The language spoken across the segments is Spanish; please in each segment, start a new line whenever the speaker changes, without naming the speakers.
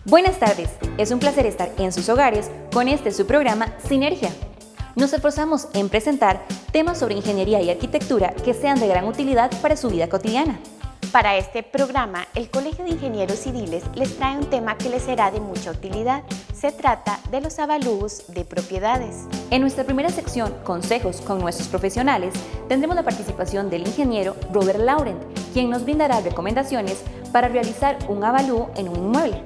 Buenas tardes, es un placer estar en sus hogares con su programa Sinergia. Nos esforzamos en presentar temas sobre ingeniería y arquitectura que sean de gran utilidad para su vida cotidiana.
Para este programa, el Colegio de Ingenieros Civiles les trae un tema que les será de mucha utilidad. Se trata de los avalúos de propiedades.
En nuestra primera sección, Consejos con nuestros profesionales, tendremos la participación del ingeniero Robert Laurent, quien nos brindará recomendaciones para realizar un avalúo en un inmueble.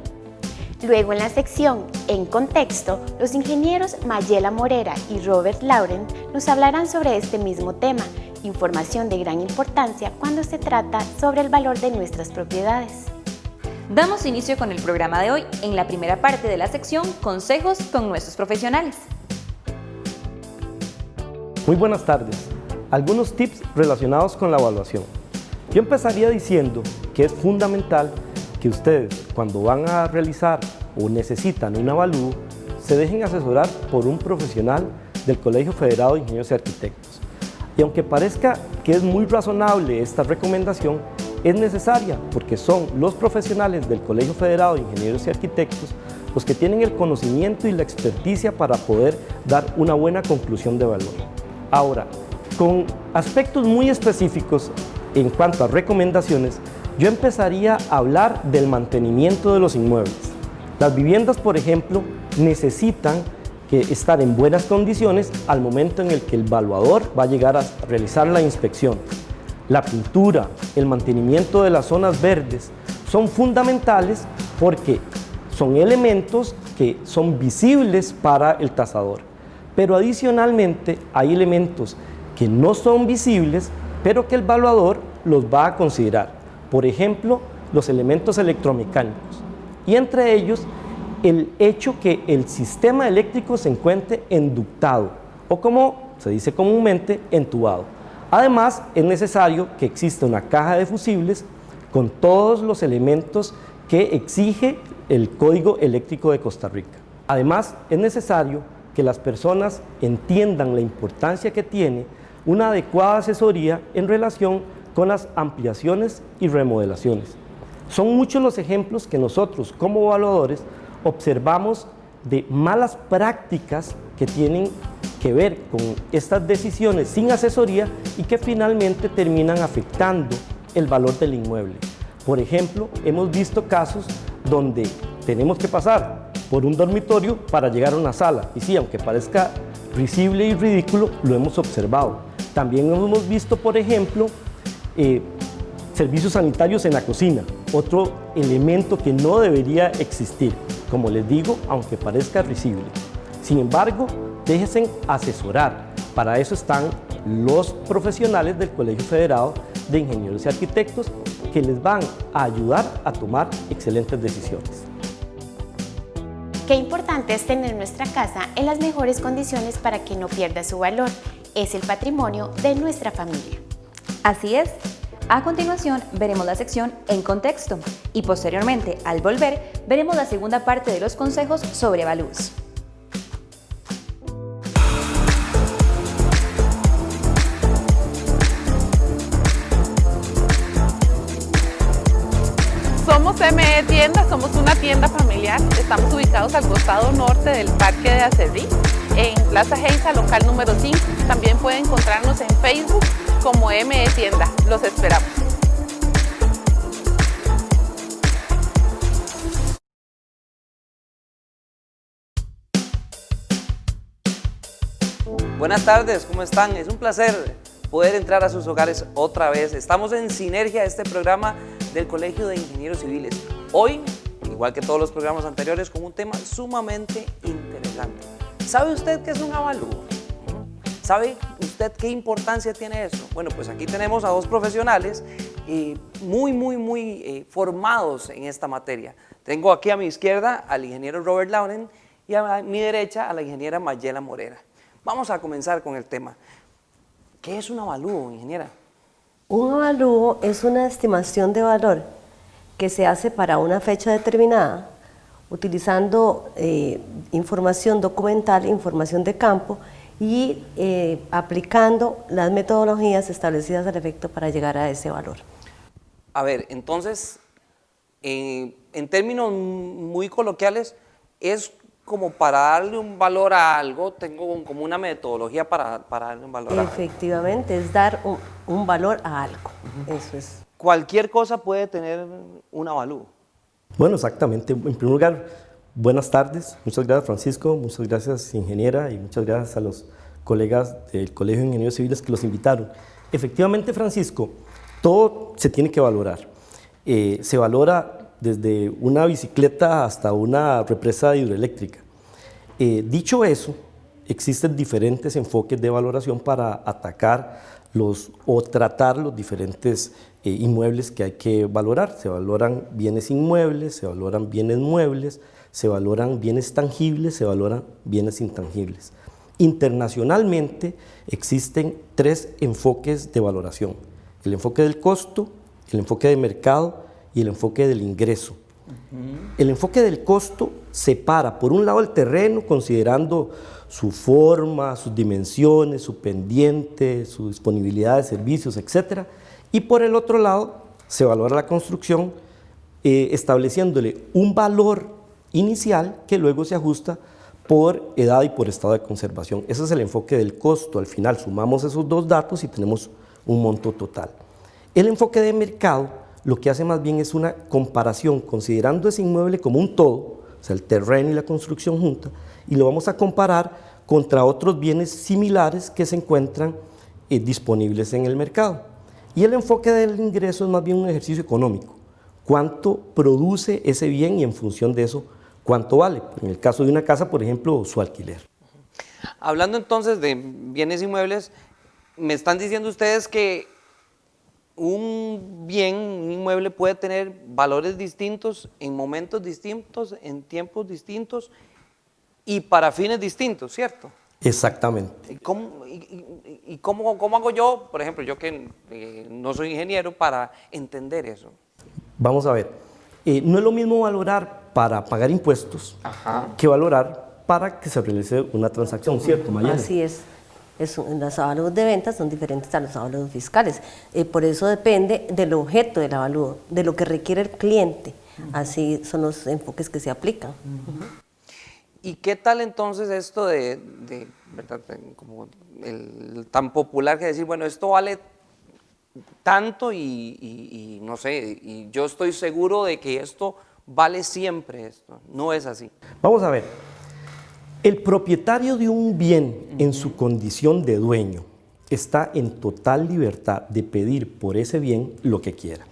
Luego, en la sección En Contexto, los ingenieros Mayela Morera y Robert Laurent nos hablarán sobre este mismo tema, información de gran importancia cuando se trata sobre el valor de nuestras propiedades.
Damos inicio con el programa de hoy en la primera parte de la sección Consejos con nuestros profesionales.
Muy buenas tardes. Algunos tips relacionados con la evaluación. Yo empezaría diciendo que es fundamental que ustedes, cuando van a realizar o necesitan un avalúo, se dejen asesorar por un profesional del Colegio Federado de Ingenieros y Arquitectos. Y aunque parezca que es muy razonable esta recomendación, es necesaria porque son los profesionales del Colegio Federado de Ingenieros y Arquitectos los que tienen el conocimiento y la experticia para poder dar una buena conclusión de valor. Ahora, con aspectos muy específicos en cuanto a recomendaciones, yo empezaría a hablar del mantenimiento de los inmuebles. Las viviendas, por ejemplo, necesitan estar en buenas condiciones al momento en el que el evaluador va a llegar a realizar la inspección. La pintura, el mantenimiento de las zonas verdes son fundamentales porque son elementos que son visibles para el tasador. Pero adicionalmente hay elementos que no son visibles, pero que el evaluador los va a considerar. Por ejemplo, los elementos electromecánicos. Y entre ellos, el hecho que el sistema eléctrico se encuentre enductado o, como se dice comúnmente, entubado. Además, es necesario que exista una caja de fusibles con todos los elementos que exige el Código Eléctrico de Costa Rica. Además, es necesario que las personas entiendan la importancia que tiene una adecuada asesoría en relación con las ampliaciones y remodelaciones. Son muchos los ejemplos que nosotros como evaluadores observamos de malas prácticas que tienen que ver con estas decisiones sin asesoría y que finalmente terminan afectando el valor del inmueble. Por ejemplo, hemos visto casos donde tenemos que pasar por un dormitorio para llegar a una sala. Y sí, aunque parezca risible y ridículo, lo hemos observado. También hemos visto, por ejemplo, servicios sanitarios en la cocina, otro elemento que no debería existir, como les digo, aunque parezca risible. Sin embargo, déjense asesorar. Para eso están los profesionales del Colegio Federado de Ingenieros y Arquitectos que les van a ayudar a tomar excelentes decisiones.
Qué importante es tener nuestra casa en las mejores condiciones para que no pierda su valor. Es el patrimonio de nuestra familia.
Así es. A continuación veremos la sección En Contexto y posteriormente, al volver, veremos la segunda parte de los consejos sobre avalúos.
Somos ME Tienda, somos una tienda familiar. Estamos ubicados al costado norte del Parque de Acerrí, en Plaza Geisa, local número 5. También pueden encontrarnos en Facebook como ME Tienda. Los esperamos.
Buenas tardes, ¿cómo están? Es un placer poder entrar a sus hogares otra vez. Estamos en Sinergia, este programa del Colegio de Ingenieros Civiles. Hoy, igual que todos los programas anteriores, con un tema sumamente interesante. ¿Sabe usted qué es un avalúo? ¿Sabe usted qué importancia tiene eso? Bueno, pues aquí tenemos a dos profesionales muy formados en esta materia. Tengo aquí a mi izquierda al ingeniero Robert Laurent y a mi derecha a la ingeniera Mayela Morera. Vamos a comenzar con el tema. ¿Qué es un avalúo, ingeniera?
Un avalúo es una estimación de valor que se hace para una fecha determinada utilizando información documental, información de campo y aplicando las metodologías establecidas al efecto para llegar a ese valor.
A ver, entonces, en términos muy coloquiales, es como para darle un valor a algo, tengo como una metodología para darle un valor a algo.
Efectivamente, es dar un valor a algo. Eso es.
Cualquier cosa puede tener un avalúo.
Bueno, exactamente. En primer lugar, buenas tardes. Muchas gracias, Francisco. Muchas gracias, ingeniera, y muchas gracias a los colegas del Colegio de Ingenieros Civiles que los invitaron. Efectivamente, Francisco, todo se tiene que valorar. Se valora desde una bicicleta hasta una represa hidroeléctrica. Dicho eso, existen diferentes enfoques de valoración para atacar o tratar los diferentes inmuebles que hay que valorar. Se valoran bienes inmuebles, se valoran bienes muebles, se valoran bienes tangibles, se valoran bienes intangibles. Internacionalmente existen 3 enfoques de valoración: el enfoque del costo, el enfoque de mercado y el enfoque del ingreso. El enfoque del costo separa, por un lado, el terreno, considerando su forma, sus dimensiones, su pendiente, su disponibilidad de servicios, etc. Y por el otro lado, se valora la construcción, estableciéndole un valor inicial que luego se ajusta por edad y por estado de conservación. Ese es el enfoque del costo. Al final sumamos esos 2 datos y tenemos un monto total. El enfoque de mercado lo que hace más bien es una comparación, considerando ese inmueble como un todo, o sea, el terreno y la construcción junta, y lo vamos a comparar contra otros bienes similares que se encuentran disponibles en el mercado. Y el enfoque del ingreso es más bien un ejercicio económico. ¿Cuánto produce ese bien y en función de eso, cuánto vale? En el caso de una casa, por ejemplo, su alquiler.
Hablando entonces de bienes inmuebles, me están diciendo ustedes que un bien, un inmueble puede tener valores distintos en momentos distintos, en tiempos distintos y para fines distintos, ¿cierto?
Exactamente.
¿Y cómo hago yo, por ejemplo, yo que no soy ingeniero, para entender eso?
Vamos a ver, no es lo mismo valorar para pagar impuestos que valorar para que se realice una transacción, ¿cierto, Mayela?
Así es. Los avalúos de ventas son diferentes a los avalúos fiscales. Por eso depende del objeto del avalúo, de lo que requiere el cliente. Así son los enfoques que se aplican.
¿Y qué tal entonces esto de ¿verdad? Como tan popular que decir, bueno, esto vale tanto y no sé, y yo estoy seguro de que esto vale siempre esto? No es así.
Vamos a ver. El propietario de un bien en su condición de dueño está en total libertad de pedir por ese bien lo que quiera,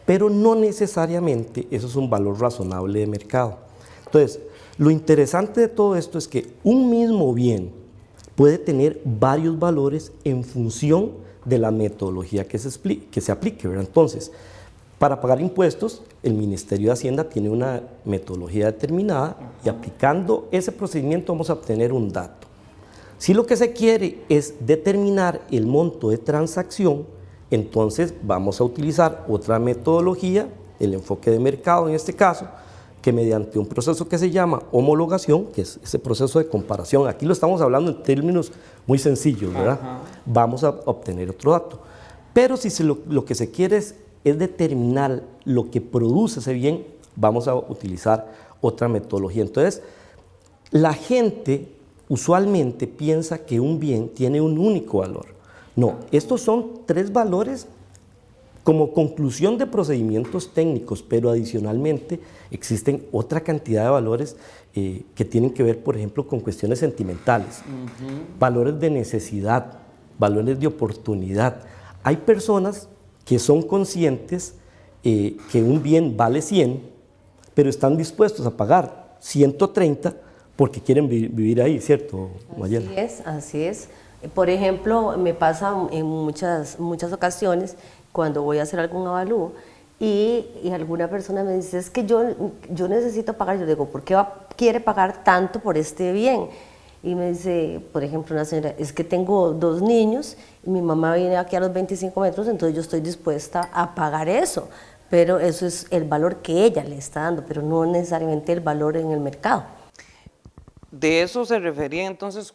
pero no necesariamente eso es un valor razonable de mercado. Entonces, lo interesante de todo esto es que un mismo bien puede tener varios valores en función de la metodología que se aplique, ¿verdad? Entonces, para pagar impuestos, el Ministerio de Hacienda tiene una metodología determinada y aplicando ese procedimiento vamos a obtener un dato. Si lo que se quiere es determinar el monto de transacción, entonces vamos a utilizar otra metodología, el enfoque de mercado en este caso, que mediante un proceso que se llama homologación, que es ese proceso de comparación, aquí lo estamos hablando en términos muy sencillos, ¿verdad? Vamos a obtener otro dato. Pero si lo que se quiere es determinar lo que produce ese bien, vamos a utilizar otra metodología. Entonces, la gente usualmente piensa que un bien tiene un único valor. No, estos son 3 valores como conclusión de procedimientos técnicos, pero adicionalmente existen otra cantidad de valores que tienen que ver, por ejemplo, con cuestiones sentimentales, valores de necesidad, valores de oportunidad. Hay personas que son conscientes que un bien vale 100, pero están dispuestos a pagar 130 porque quieren vivir ahí, ¿cierto, Mayela?
Así es. Por ejemplo, me pasa en muchas ocasiones cuando voy a hacer algún avalúo y alguna persona me dice, es que yo necesito pagar. Yo digo, ¿por qué quiere pagar tanto por este bien? Y me dice, por ejemplo, una señora, es que tengo 2 niños y mi mamá viene aquí a los 25 metros, entonces yo estoy dispuesta a pagar eso. Pero eso es el valor que ella le está dando, pero no necesariamente el valor en el mercado.
De eso se refería entonces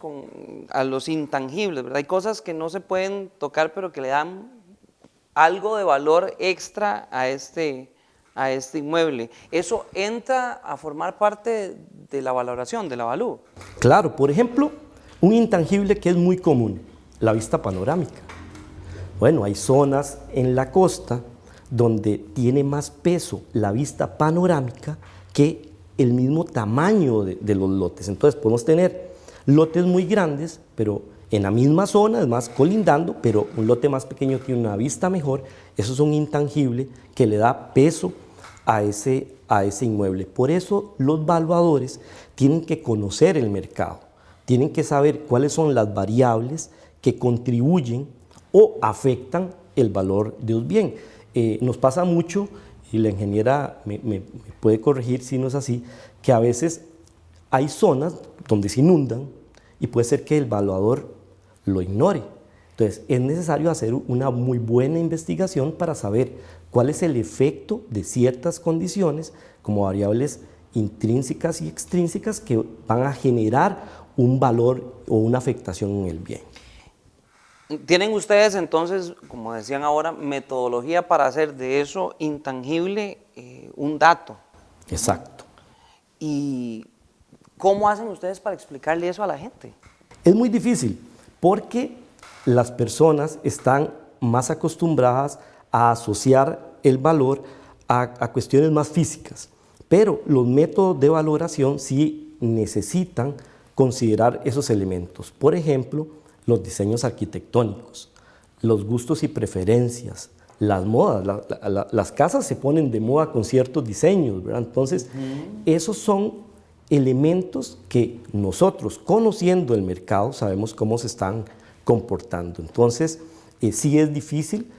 a los intangibles, ¿verdad? Hay cosas que no se pueden tocar, pero que le dan algo de valor extra a este a este inmueble. ¿Eso entra a formar parte de la valoración, del avalúo?
Claro, por ejemplo, un intangible que es muy común, la vista panorámica. Bueno, hay zonas en la costa donde tiene más peso la vista panorámica que el mismo tamaño de los lotes. Entonces podemos tener lotes muy grandes, pero en la misma zona, es más, colindando, pero un lote más pequeño tiene una vista mejor. Eso es un intangible que le da peso a ese inmueble. Por eso los valuadores tienen que conocer el mercado, tienen que saber cuáles son las variables que contribuyen o afectan el valor de un bien. Nos pasa mucho, y la ingeniera me puede corregir si no es así, que a veces hay zonas donde se inundan y puede ser que el valuador lo ignore. Entonces es necesario hacer una muy buena investigación para saber cuál es el efecto de ciertas condiciones como variables intrínsecas y extrínsecas que van a generar un valor o una afectación en el bien.
¿Tienen ustedes entonces, como decían ahora, metodología para hacer de eso intangible un dato?
Exacto.
¿Y cómo hacen ustedes para explicarle eso a la gente?
Es muy difícil porque las personas están más acostumbradas a asociar el valor a cuestiones más físicas, pero los métodos de valoración sí necesitan considerar esos elementos. Por ejemplo, los diseños arquitectónicos, los gustos y preferencias, las modas. Las casas se ponen de moda con ciertos diseños, ¿verdad? Entonces, esos son elementos que nosotros, conociendo el mercado, sabemos cómo se están comportando. Entonces, sí es difícil.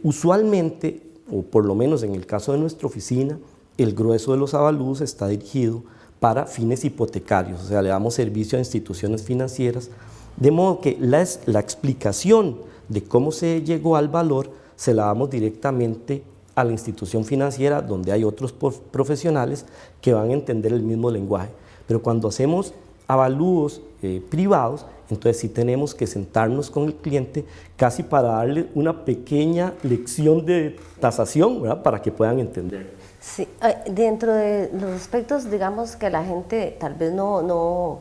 Usualmente, o por lo menos en el caso de nuestra oficina, el grueso de los avalúos está dirigido para fines hipotecarios, o sea, le damos servicio a instituciones financieras, de modo que la explicación de cómo se llegó al valor se la damos directamente a la institución financiera, donde hay otros profesionales que van a entender el mismo lenguaje. Pero cuando hacemos avalúos privados, entonces sí tenemos que sentarnos con el cliente casi para darle una pequeña lección de tasación, ¿verdad?, para que puedan entender.
Sí, dentro de los aspectos, digamos, que la gente tal vez no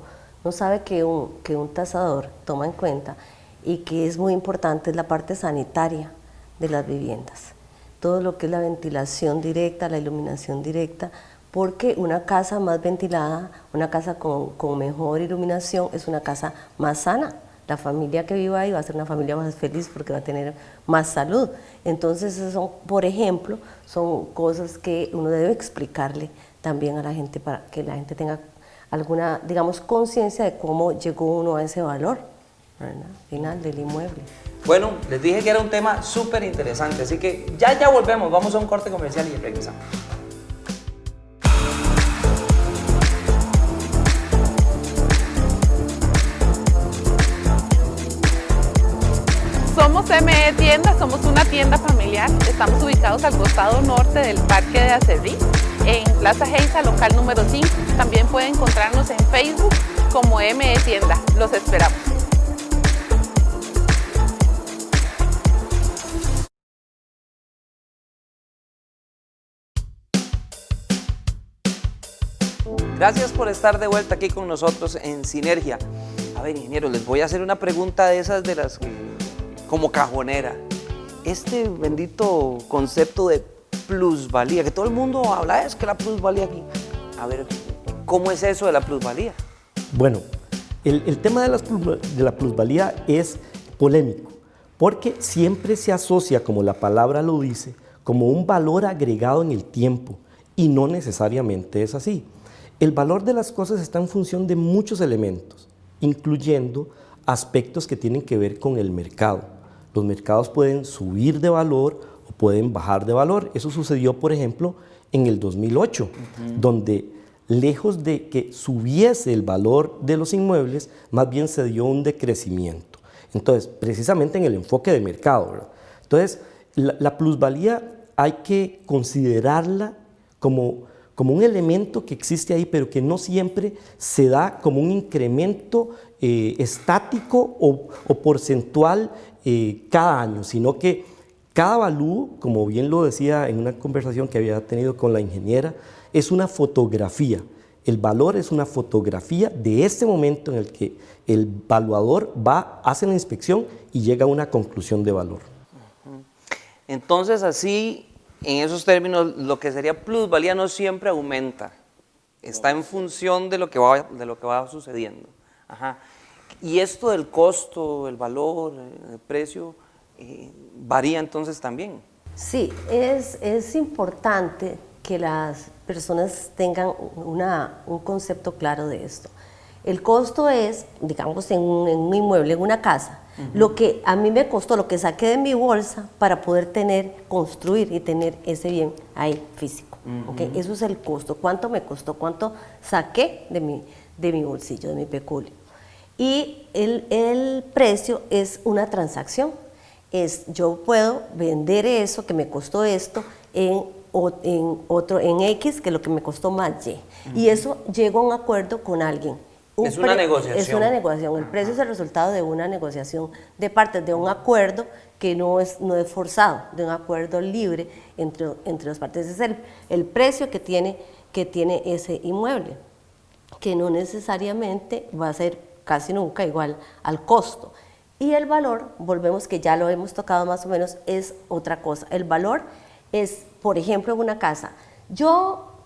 sabe que un tasador toma en cuenta y que es muy importante, es la parte sanitaria de las viviendas. Todo lo que es la ventilación directa, la iluminación directa, porque una casa más ventilada, una casa con mejor iluminación, es una casa más sana. La familia que viva ahí va a ser una familia más feliz porque va a tener más salud. Entonces, son, por ejemplo, son cosas que uno debe explicarle también a la gente para que la gente tenga alguna, digamos, conciencia de cómo llegó uno a ese valor, ¿verdad?, final del inmueble.
Bueno, les dije que era un tema súper interesante, así que ya volvemos, vamos a un corte comercial y regresamos.
Somos ME Tiendas, somos una tienda familiar. Estamos ubicados al costado norte del Parque de Acerrí, en Plaza Geisa, local número 5. También pueden encontrarnos en Facebook como ME Tienda. Los esperamos.
Gracias por estar de vuelta aquí con nosotros en Sinergia. A ver, ingeniero, les voy a hacer una pregunta de esas de las como cajonera. Este bendito concepto de plusvalía, que todo el mundo habla, es que la plusvalía aquí. A ver, ¿cómo es eso de la plusvalía?
Bueno, el tema de la plusvalía es polémico, porque siempre se asocia, como la palabra lo dice, como un valor agregado en el tiempo, y no necesariamente es así. El valor de las cosas está en función de muchos elementos, incluyendo aspectos que tienen que ver con el mercado. Los mercados pueden subir de valor o pueden bajar de valor. Eso sucedió, por ejemplo, en el 2008, donde lejos de que subiese el valor de los inmuebles, más bien se dio un decrecimiento. Entonces, precisamente en el enfoque de mercado, ¿verdad? Entonces, la plusvalía hay que considerarla como un elemento que existe ahí, pero que no siempre se da como un incremento estático o porcentual cada año, sino que Cada avalúo, como bien lo decía en una conversación que había tenido con la ingeniera, es una fotografía. El valor es una fotografía de este momento en el que el evaluador hace la inspección y llega a una conclusión de valor.
Entonces, así, en esos términos, lo que sería plusvalía no siempre aumenta. Está en función de lo que va sucediendo. Ajá. Y esto del costo, el valor, el precio, varía entonces también.
Sí, es importante que las personas tengan un concepto claro de esto. El costo es, digamos, en un inmueble, en una casa, lo que a mí me costó, lo que saqué de mi bolsa para poder construir y tener ese bien ahí físico. ¿Okay? Eso es el costo. ¿Cuánto me costó? ¿Cuánto saqué de mi bolsillo, de mi peculio? Y el precio es una transacción. Yo puedo vender eso que me costó esto en X, que es lo que me costó más Y. Y eso llego a un acuerdo con alguien.
Es una negociación.
Es una negociación. El precio es el resultado de una negociación de partes, de un acuerdo que no es forzado, de un acuerdo libre entre las partes. Ese es el precio que tiene ese inmueble, que no necesariamente va a ser casi nunca igual al costo. Y el valor, volvemos que ya lo hemos tocado más o menos, es otra cosa. El valor es, por ejemplo, en una casa. Yo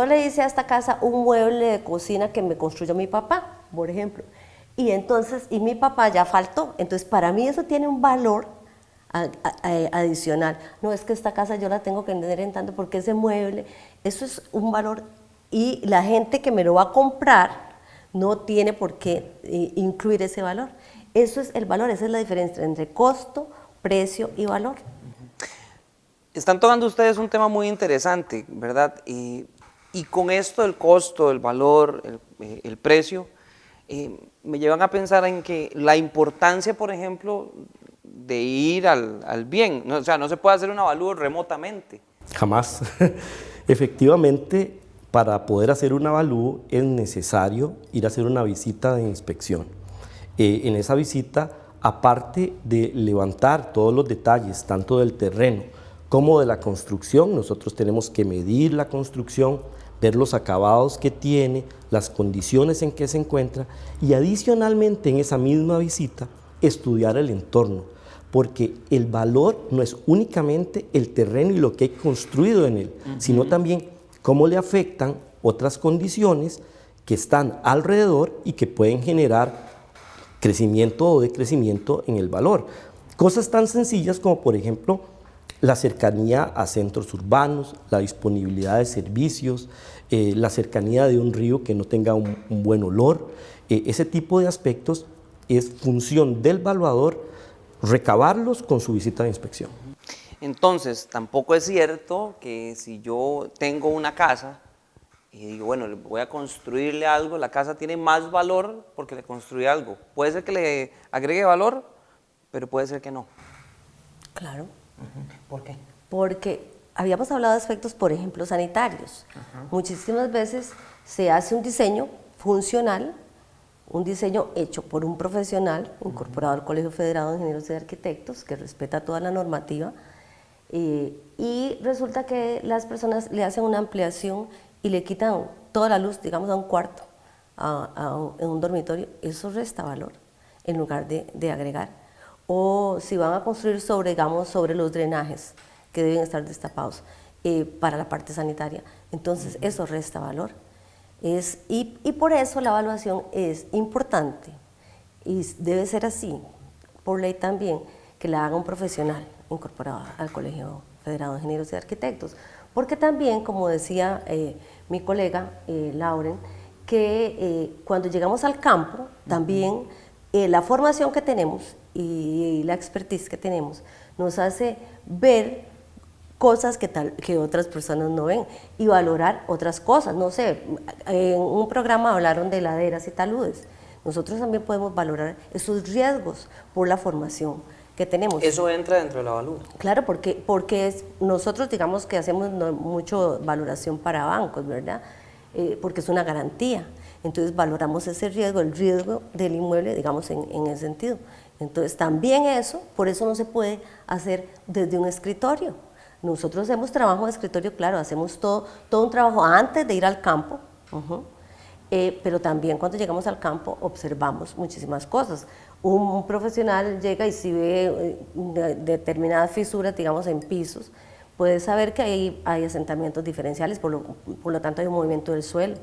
le hice a esta casa un mueble de cocina que me construyó mi papá, por ejemplo. Y mi papá ya faltó. Entonces, para mí eso tiene un valor adicional. No es que esta casa yo la tengo que tener en tanto porque ese mueble, eso es un valor. Y la gente que me lo va a comprar no tiene por qué incluir ese valor. Eso es el valor, esa es la diferencia entre costo, precio y valor.
Están tocando ustedes un tema muy interesante, ¿verdad? Y con esto del costo, el valor, el precio, me llevan a pensar en que la importancia, por ejemplo, de ir al bien, ¿no? O sea, no se puede hacer un avalúo remotamente.
Jamás. Efectivamente, para poder hacer un avalúo es necesario ir a hacer una visita de inspección. En esa visita, aparte de levantar todos los detalles, tanto del terreno como de la construcción, nosotros tenemos que medir la construcción, ver los acabados que tiene, las condiciones en que se encuentra y adicionalmente en esa misma visita estudiar el entorno, porque el valor no es únicamente el terreno y lo que hay construido en él, sino también cómo le afectan otras condiciones que están alrededor y que pueden generar crecimiento o decrecimiento en el valor. Cosas tan sencillas como, por ejemplo, la cercanía a centros urbanos, la disponibilidad de servicios, la cercanía de un río que no tenga un buen olor. Ese tipo de aspectos es función del evaluador recabarlos con su visita de inspección.
Entonces, tampoco es cierto que si yo tengo una casa y digo, bueno, voy a construirle algo, la casa tiene más valor porque le construí algo. Puede ser que le agregue valor, pero puede ser que no.
Claro.
¿Por qué?
Porque habíamos hablado de aspectos, por ejemplo, sanitarios. Muchísimas veces se hace un diseño funcional, un diseño hecho por un profesional incorporado al Colegio Federado de Ingenieros y Arquitectos, que respeta toda la normativa, y resulta que las personas le hacen una ampliación y le quitan toda la luz, digamos, a un cuarto, en un dormitorio. Eso resta valor en lugar de agregar. O si van a construir sobre los drenajes que deben estar destapados para la parte sanitaria, entonces eso resta valor. Y por eso la evaluación es importante y debe ser así, por ley también, que la haga un profesional incorporado al Colegio Federado de Ingenieros y Arquitectos. Porque también, como decía mi colega Lauren, que cuando llegamos al campo, también la formación que tenemos y la expertise que tenemos nos hace ver cosas que otras personas no ven y valorar otras cosas. No sé, en un programa hablaron de laderas y taludes. Nosotros también podemos valorar esos riesgos por la formación que tenemos.
Eso entra dentro de la evaluación.
Claro, porque nosotros digamos que hacemos mucho valoración para bancos, ¿verdad? Porque es una garantía. Entonces valoramos ese riesgo, el riesgo del inmueble, digamos, en ese sentido. Entonces también eso, por eso no se puede hacer desde un escritorio. Nosotros hacemos trabajo de escritorio, claro, hacemos todo un trabajo antes de ir al campo, pero también cuando llegamos al campo observamos muchísimas cosas. Un profesional llega y si ve determinadas fisuras, digamos, en pisos, puede saber que hay asentamientos diferenciales, por lo tanto hay un movimiento del suelo.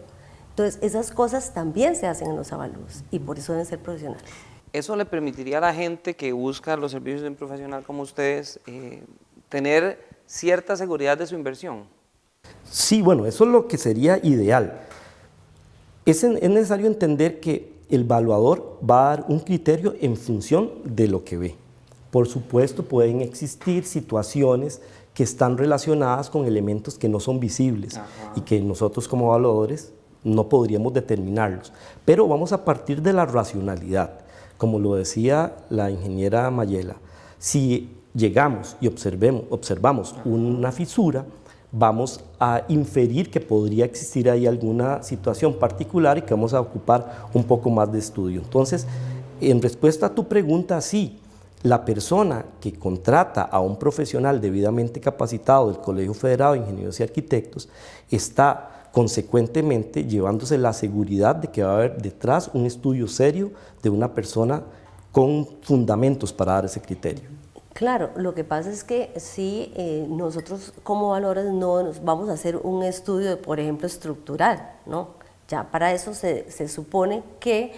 Entonces, esas cosas también se hacen en los avalúos y por eso deben ser profesionales.
¿Eso le permitiría a la gente que busca los servicios de un profesional como ustedes tener cierta seguridad de su inversión?
Sí, bueno, eso es lo que sería ideal. Es necesario entender que el evaluador va a dar un criterio en función de lo que ve. Por supuesto, pueden existir situaciones que están relacionadas con elementos que no son visibles y que nosotros como evaluadores no podríamos determinarlos. Pero vamos a partir de la racionalidad. Como lo decía la ingeniera Mayela, si llegamos y observamos una fisura, vamos a inferir que podría existir ahí alguna situación particular y que vamos a ocupar un poco más de estudio. Entonces, en respuesta a tu pregunta, sí, la persona que contrata a un profesional debidamente capacitado del Colegio Federado de Ingenieros y Arquitectos está consecuentemente llevándose la seguridad de que va a haber detrás un estudio serio de una persona con fundamentos para dar ese criterio.
Claro, lo que pasa es que sí, nosotros como evaluadores no nos vamos a hacer un estudio, por ejemplo, estructural, ¿no? Ya para eso se supone que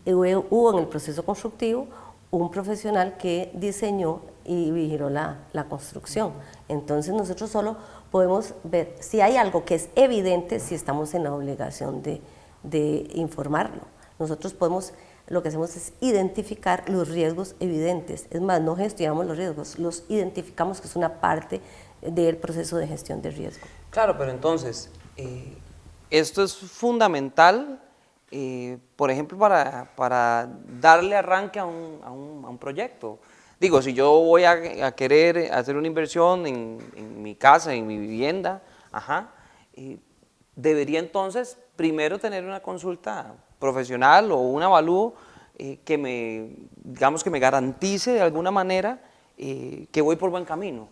hubo en el proceso constructivo un profesional que diseñó y vigiló la construcción. Entonces nosotros solo podemos ver si hay algo que es evidente, si estamos en la obligación de informarlo. Nosotros lo que hacemos es identificar los riesgos evidentes. Es más, no gestionamos los riesgos, los identificamos, que es una parte del proceso de gestión de riesgo.
Claro, pero entonces, esto es fundamental, por ejemplo, para darle arranque a un proyecto. Digo, si yo voy a querer hacer una inversión en mi casa, en mi vivienda, debería entonces primero tener una consulta profesional o un avalúo que me garantice de alguna manera que voy por buen camino.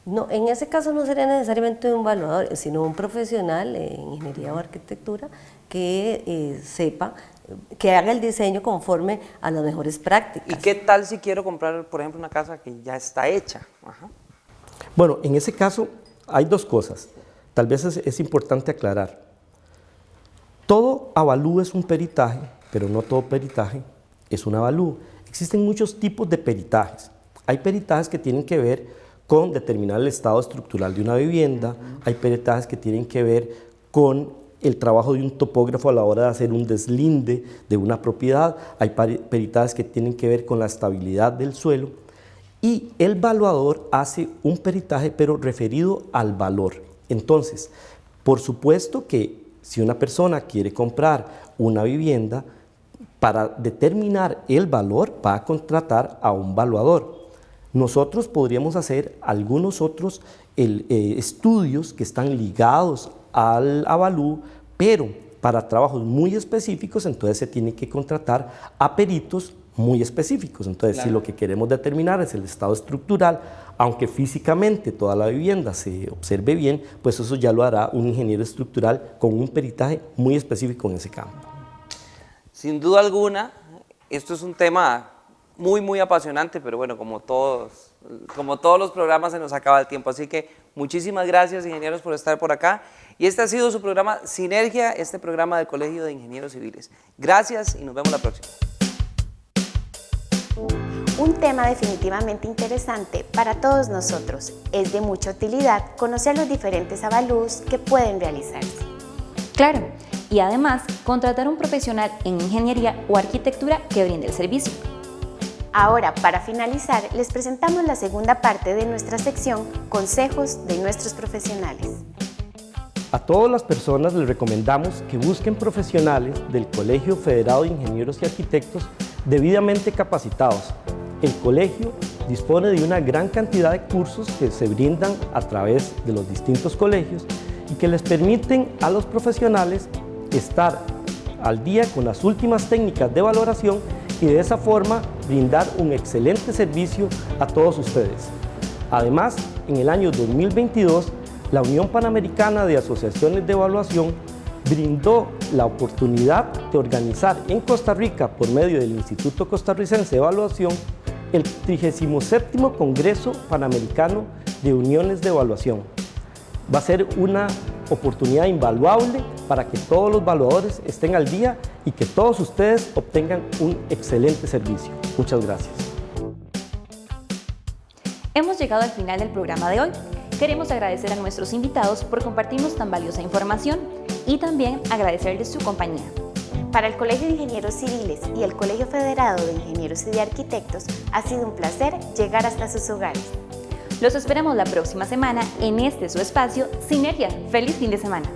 No, en ese caso no sería necesariamente un evaluador, sino un profesional en ingeniería o arquitectura que sepa, que haga el diseño conforme a las mejores prácticas.
¿Y qué tal si quiero comprar, por ejemplo, una casa que ya está hecha?
Bueno, en ese caso hay dos cosas. Tal vez es importante aclarar. Todo avalúo es un peritaje, pero no todo peritaje es un avalúo. Existen muchos tipos de peritajes. Hay peritajes que tienen que ver con determinar el estado estructural de una vivienda, hay peritajes que tienen que ver con el trabajo de un topógrafo a la hora de hacer un deslinde de una propiedad, hay peritajes que tienen que ver con la estabilidad del suelo, y el evaluador hace un peritaje pero referido al valor. Entonces, por supuesto que si una persona quiere comprar una vivienda, para determinar el valor va a contratar a un evaluador. Nosotros podríamos hacer algunos otros estudios que están ligados al avalúo, pero para trabajos muy específicos, entonces se tiene que contratar a peritos muy específicos. Entonces, claro, si lo que queremos determinar es el estado estructural, aunque físicamente toda la vivienda se observe bien, pues eso ya lo hará un ingeniero estructural con un peritaje muy específico en ese campo.
Sin duda alguna, esto es un tema muy apasionante, pero bueno, como todos los programas se nos acaba el tiempo, así que muchísimas gracias, ingenieros, por estar por acá. Y este ha sido su programa Sinergia, este programa del Colegio de Ingenieros Civiles. Gracias y nos vemos la próxima.
Un tema definitivamente interesante para todos nosotros. Es de mucha utilidad conocer los diferentes avalúos que pueden realizarse.
Claro, y además contratar un profesional en ingeniería o arquitectura que brinde el servicio.
Ahora, para finalizar, les presentamos la segunda parte de nuestra sección Consejos de nuestros profesionales.
A todas las personas les recomendamos que busquen profesionales del Colegio Federado de Ingenieros y Arquitectos debidamente capacitados. El colegio dispone de una gran cantidad de cursos que se brindan a través de los distintos colegios y que les permiten a los profesionales estar al día con las últimas técnicas de valoración y de esa forma brindar un excelente servicio a todos ustedes. Además, en el año 2022, la Unión Panamericana de Asociaciones de Evaluación brindó la oportunidad de organizar en Costa Rica, por medio del Instituto Costarricense de Evaluación, el 37º Congreso Panamericano de Uniones de Evaluación. Va a ser una oportunidad invaluable para que todos los evaluadores estén al día y que todos ustedes obtengan un excelente servicio. Muchas gracias.
Hemos llegado al final del programa de hoy. Queremos agradecer a nuestros invitados por compartirnos tan valiosa información y también agradecerles su compañía.
Para el Colegio de Ingenieros Civiles y el Colegio Federado de Ingenieros y de Arquitectos ha sido un placer llegar hasta sus hogares.
Los esperamos la próxima semana en este su espacio, Sinergia. ¡Feliz fin de semana!